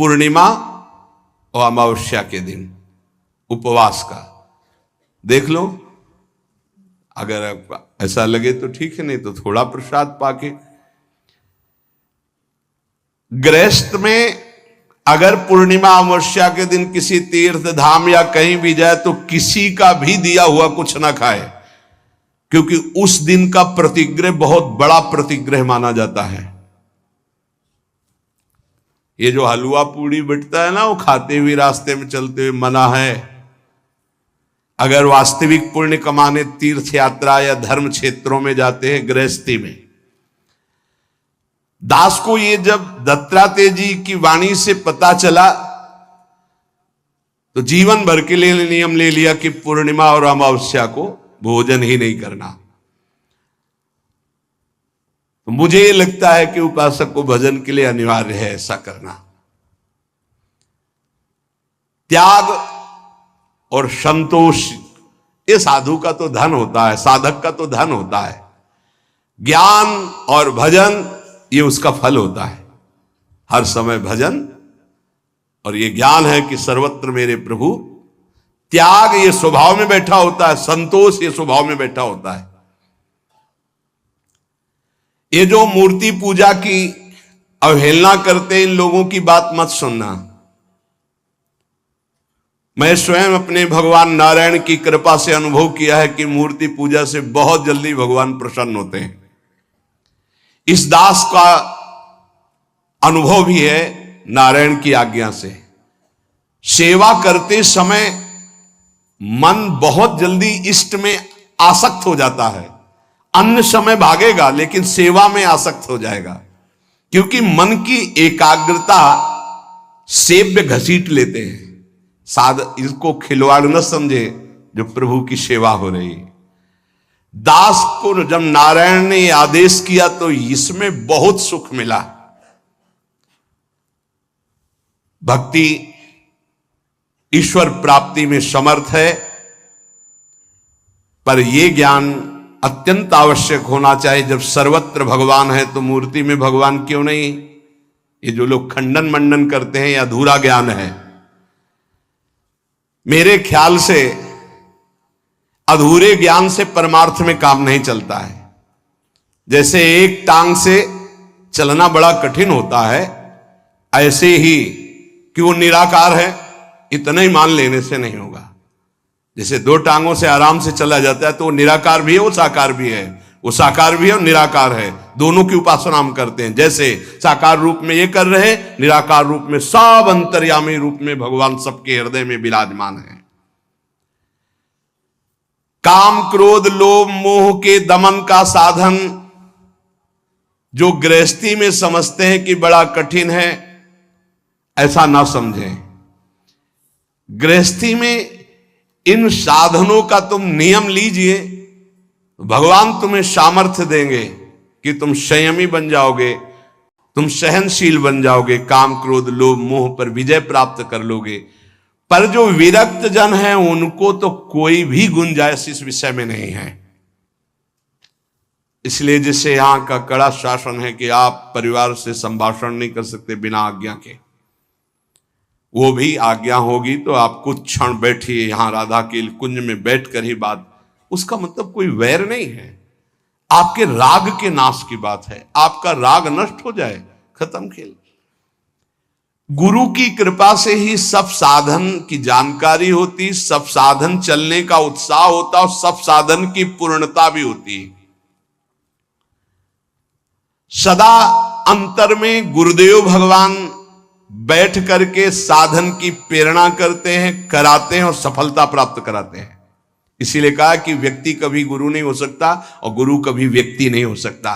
पूर्णिमा और अमावस्या के दिन उपवास का देख लो। अगर ऐसा लगे तो ठीक है, नहीं तो थोड़ा प्रसाद पाके। गृहस्थ में अगर पूर्णिमा अमावस्या के दिन किसी तीर्थ धाम या कहीं भी जाए तो किसी का भी दिया हुआ कुछ ना खाए, क्योंकि उस दिन का प्रतिग्रह बहुत बड़ा प्रतिग्रह माना जाता है। ये जो हलवा पूड़ी बिकता है ना, वो खाते हुए रास्ते में चलते हुए मना है। अगर वास्तविक पुण्य कमाने तीर्थ यात्रा या धर्म क्षेत्रों में जाते हैं गृहस्थी में। दास को ये जब दत्तात्रेय जी की वाणी से पता चला तो जीवन भर के लिए नियम ले लिया कि पूर्णिमा और अमावस्या को भोजन ही नहीं करना। तो मुझे ये लगता है कि उपासक को भजन के लिए अनिवार्य है ऐसा करना। त्याग और संतोष ये साधु का तो धन होता है, साधक का तो धन होता है। ज्ञान और भजन ये उसका फल होता है। हर समय भजन और ये ज्ञान है कि सर्वत्र मेरे प्रभु। त्याग ये स्वभाव में बैठा होता है, संतोष ये स्वभाव में बैठा होता है। ये जो मूर्ति पूजा की अवहेलना करते हैं, इन लोगों की बात मत सुनना। मैं स्वयं अपने भगवान नारायण की कृपा से अनुभव किया है कि मूर्ति पूजा से बहुत जल्दी भगवान प्रसन्न होते हैं। इस दास का अनुभव भी है नारायण की आज्ञा से। सेवा करते समय मन बहुत जल्दी इष्ट में आसक्त हो जाता है। अन्य समय भागेगा लेकिन सेवा में आसक्त हो जाएगा, क्योंकि मन की एकाग्रता सेव्य घसीट लेते हैं। इसको खिलवाड़ न समझे जो प्रभु की सेवा हो रही है। दास को जब नारायण ने आदेश किया तो इसमें बहुत सुख मिला। भक्ति ईश्वर प्राप्ति में समर्थ है, पर यह ज्ञान अत्यंत आवश्यक होना चाहिए। जब सर्वत्र भगवान है तो मूर्ति में भगवान क्यों नहीं? ये जो लोग खंडन मंडन करते हैं यह अधूरा ज्ञान है। मेरे ख्याल से अधूरे ज्ञान से परमार्थ में काम नहीं चलता है। जैसे एक टांग से चलना बड़ा कठिन होता है, ऐसे ही कि वो निराकार है इतना ही मान लेने से नहीं होगा। जैसे दो टांगों से आराम से चला जाता है तो वो निराकार भी है, वो साकार भी है। वो साकार भी है और निराकार है, दोनों की उपासना हम करते हैं। जैसे साकार रूप में ये कर रहे, निराकार रूप में सब अंतर्यामी रूप में भगवान सबके हृदय में विराजमान है। काम क्रोध लोभ मोह के दमन का साधन जो गृहस्थी में समझते हैं कि बड़ा कठिन है, ऐसा ना समझें। गृहस्थी में इन साधनों का तुम नियम लीजिए, भगवान तुम्हें सामर्थ्य देंगे कि तुम संयमी बन जाओगे, तुम सहनशील बन जाओगे, काम क्रोध लोभ मोह पर विजय प्राप्त कर लोगे। पर जो विरक्त जन है उनको तो कोई भी गुंजाइश इस विषय में नहीं है। इसलिए जिससे यहां का कड़ा शासन है कि आप परिवार से संभाषण नहीं कर सकते बिना आज्ञा के, वो भी आज्ञा होगी तो आप कुछ क्षण बैठिए यहां राधा के कुंज में बैठकर ही बात। उसका मतलब कोई वैर नहीं है, आपके राग के नाश की बात है। आपका राग नष्ट हो जाए, खत्म खेल। गुरु की कृपा से ही सब साधन की जानकारी होती, सब साधन चलने का उत्साह होता और सब साधन की पूर्णता भी होती। सदा अंतर में गुरुदेव भगवान बैठ करके साधन की प्रेरणा करते हैं, कराते हैं और सफलता प्राप्त कराते हैं। इसीलिए कहा कि व्यक्ति कभी गुरु नहीं हो सकता और गुरु कभी व्यक्ति नहीं हो सकता।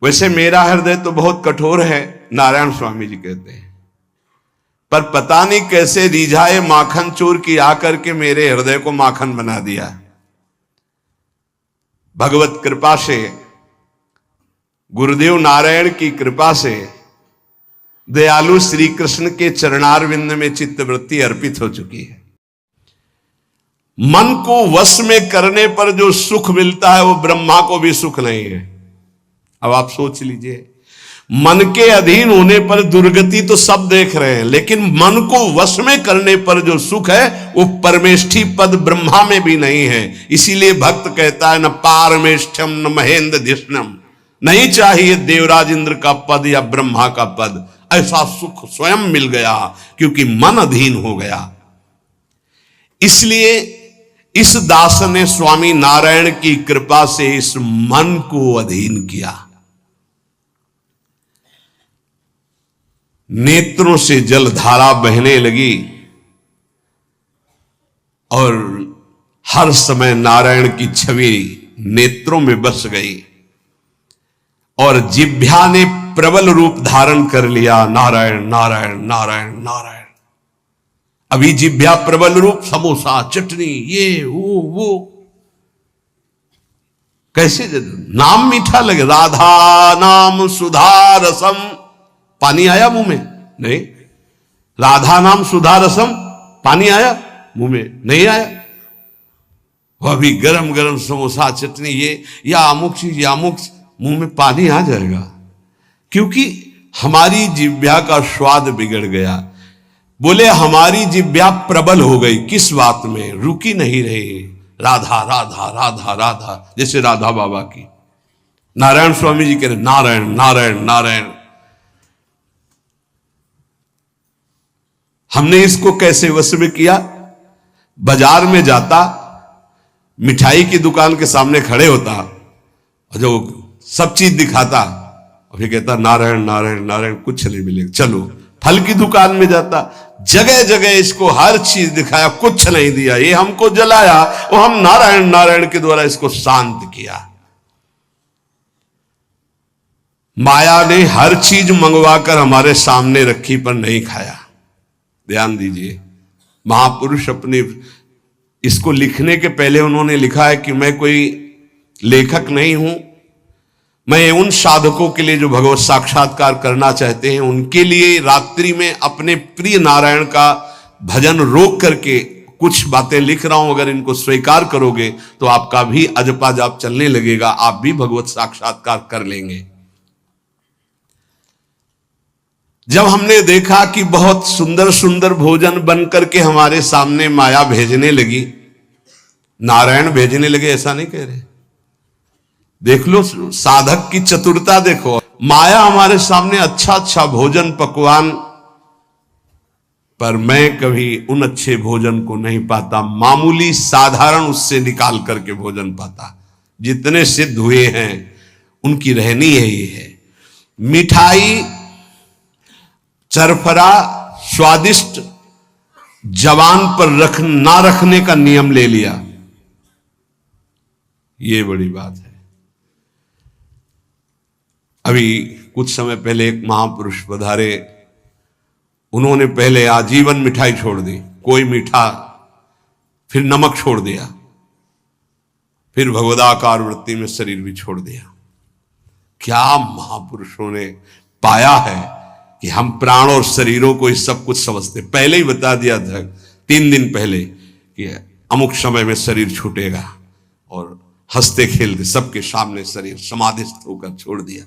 वैसे मेरा हृदय तो बहुत कठोर है, नारायण स्वामी जी कहते हैं, पर पता नहीं कैसे रिझाए माखन चोर की आकर के मेरे हृदय को माखन बना दिया। भगवत कृपा से, गुरुदेव नारायण की कृपा से, दयालु श्री कृष्ण के चरणारविंद में चित्तवृत्ति अर्पित हो चुकी है। मन को वश में करने पर जो सुख मिलता है वो ब्रह्मा को भी सुख नहीं है। अब आप सोच लीजिए, मन के अधीन होने पर दुर्गति तो सब देख रहे हैं, लेकिन मन को वश में करने पर जो सुख है वो परमेष्ठी पद ब्रह्मा में भी नहीं है। इसीलिए भक्त कहता है न पारमेष्ठ्यम न महेंद्र धिष्णम, नहीं चाहिए देवराज इंद्र का पद या ब्रह्मा का पद, ऐसा सुख स्वयं मिल गया क्योंकि मन अधीन हो गया। इसलिए इस दास ने स्वामी नारायण की कृपा से इस मन को अधीन किया। नेत्रों से जलधारा बहने लगी और हर समय नारायण की छवि नेत्रों में बस गई और जिह्वा ने प्रबल रूप धारण कर लिया, नारायण नारायण नारायण नारायण। अभी जिह्वा प्रबल रूप, समोसा चटनी ये वो कैसे नाम मीठा लगे, राधा नाम सुधा रसम, पानी आया मुंह में? नहीं। राधा नाम सुधा रसम, पानी आया मुंह में? नहीं आया। वह भी गरम गरम समोसा चटनी ये या अमुक चीज या अमुक, मुंह में पानी आ जाएगा क्योंकि हमारी जिह्वा का स्वाद बिगड़ गया। बोले हमारी जिह्वा प्रबल हो गई, किस बात में? रुकी नहीं रही, राधा राधा राधा राधा, जैसे राधा बाबा की। नारायण स्वामी जी कह रहे नारायण नारायण नारायण। हमने इसको कैसे वश में किया? बाजार में जाता, मिठाई की दुकान के सामने खड़े होता और जो सब चीज दिखाता और फिर कहता नारायण नारायण नारायण, कुछ नहीं मिलेगा। चलो फल की दुकान में जाता, जगह जगह इसको हर चीज दिखाया, कुछ नहीं दिया, ये हमको जलाया और हम नारायण नारायण के द्वारा इसको शांत किया। माया ने हर चीज मंगवाकर हमारे सामने रखी पर नहीं खाया। ध्यान दीजिए, महापुरुष अपने इसको लिखने के पहले उन्होंने लिखा है कि मैं कोई लेखक नहीं हूं, मैं उन साधकों के लिए जो भगवत साक्षात्कार करना चाहते हैं उनके लिए रात्रि में अपने प्रिय नारायण का भजन रोक करके कुछ बातें लिख रहा हूं। अगर इनको स्वीकार करोगे तो आपका भी अजपा जाप चलने लगेगा, आप भी भगवत साक्षात्कार कर लेंगे। जब हमने देखा कि बहुत सुंदर सुंदर भोजन बन करके हमारे सामने माया भेजने लगी, नारायण भेजने लगे, ऐसा नहीं कह रहे, देख लो साधक की चतुरता देखो। माया हमारे सामने अच्छा अच्छा भोजन पकवान, पर मैं कभी उन अच्छे भोजन को नहीं पाता, मामूली साधारण उससे निकाल करके भोजन पाता। जितने सिद्ध हुए हैं उनकी रहनी यही है। मिठाई चरफरा स्वादिष्ट जवान पर ना रखने का नियम ले लिया, ये बड़ी बात है। अभी कुछ समय पहले एक महापुरुष पधारे, उन्होंने पहले आजीवन मिठाई छोड़ दी, कोई मीठा, फिर नमक छोड़ दिया, फिर भगवदाकार वृत्ति में शरीर भी छोड़ दिया। क्या महापुरुषों ने पाया है कि हम प्राण और शरीरों को इस सब कुछ समझते। पहले ही बता दिया था 3 दिन पहले कि अमुक समय में शरीर छूटेगा, और हंसते खेलते सबके सामने शरीर समाधिस्थ होकर छोड़ दिया।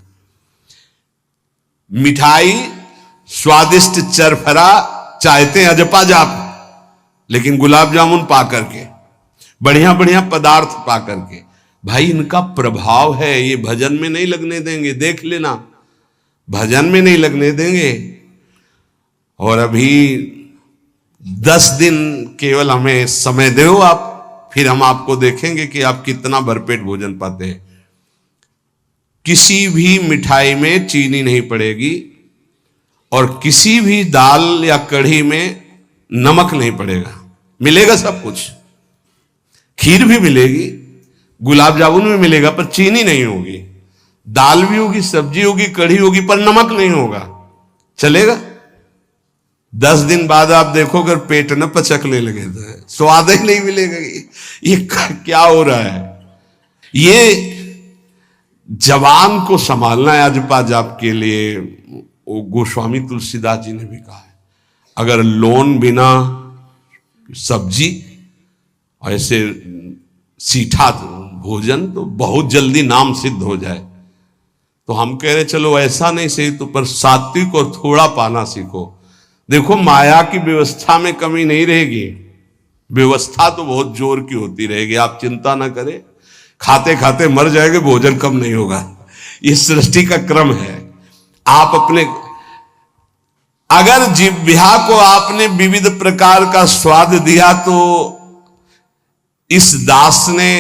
मिठाई स्वादिष्ट चरफरा चाहते अजपा जाप, लेकिन गुलाब जामुन पा करके, बढ़िया बढ़िया पदार्थ पा करके, भाई इनका प्रभाव है, ये भजन में नहीं लगने देंगे, देख लेना, भजन में नहीं लगने देंगे। और अभी 10 दिन केवल हमें समय दो आप, फिर हम आपको देखेंगे कि आप कितना भरपेट भोजन पाते हैं। किसी भी मिठाई में चीनी नहीं पड़ेगी और किसी भी दाल या कढ़ी में नमक नहीं पड़ेगा, मिलेगा सब कुछ। खीर भी मिलेगी, गुलाब जामुन भी मिलेगा, पर चीनी नहीं होगी। दाल भी होगी, सब्जी होगी, कढ़ी होगी, पर नमक नहीं होगा, चलेगा। 10 दिन बाद आप देखो अगर पेट न पचकने लगे तो स्वाद ही नहीं मिलेगा। ये क्या हो रहा है? ये जवान को संभालना है अजपा जाप के लिए। वो गोस्वामी तुलसीदास जी ने भी कहा है, अगर लोन बिना सब्जी और ऐसे सीठा भोजन तो बहुत जल्दी नाम सिद्ध हो जाए। तो हम कह रहे चलो ऐसा नहीं सही, तो पर सात्विक और थोड़ा पाना सीखो। देखो माया की व्यवस्था में कमी नहीं रहेगी, व्यवस्था तो बहुत जोर की होती रहेगी, आप चिंता ना करें। खाते खाते मर जाएंगे, भोजन कम नहीं होगा, ये सृष्टि का क्रम है। आप अपने अगर जिह्वा को आपने विविध प्रकार का स्वाद दिया, तो इस दास ने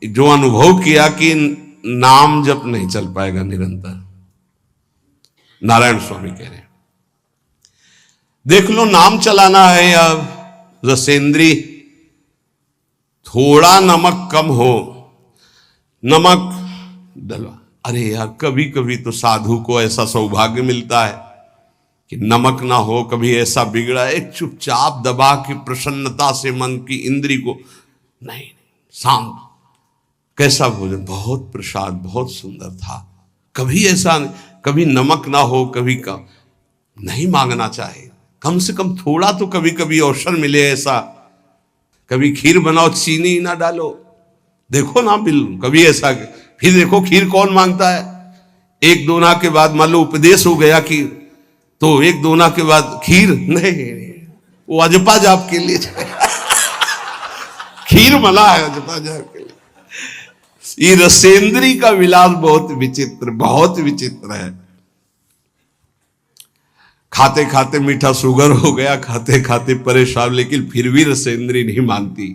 जो अनुभव किया कि नाम जप नहीं चल पाएगा निरंतर। नारायण स्वामी कह रहे हैं देख लो, नाम चलाना है या रसेंद्री, थोड़ा नमक कम हो, नमक डलवा। अरे यार, कभी कभी तो साधु को ऐसा सौभाग्य मिलता है कि नमक ना हो, कभी ऐसा बिगड़ा एक चुपचाप दबा के प्रसन्नता से मन की इंद्री को, नहीं शांत, कैसा भोजन, बहुत प्रसाद, बहुत सुंदर था। कभी ऐसा, कभी नमक ना हो, कभी कम नहीं मांगना चाहिए, कम से कम थोड़ा तो कभी कभी अवसर मिले ऐसा। कभी खीर बनाओ, चीनी ना डालो, देखो ना बिल, कभी ऐसा। फिर देखो खीर कौन मांगता है, एक दोना के बाद मान लो उपदेश हो गया कि, तो एक दोना के बाद खीर नहीं, वो अजपा जाप के लिए खीर मना है अजपा जाप के लिए। ये रसेंद्री का विलास बहुत विचित्र, बहुत विचित्र है। खाते खाते मीठा शुगर हो गया, खाते खाते परेशान, लेकिन फिर भी रसेंद्री नहीं मानती।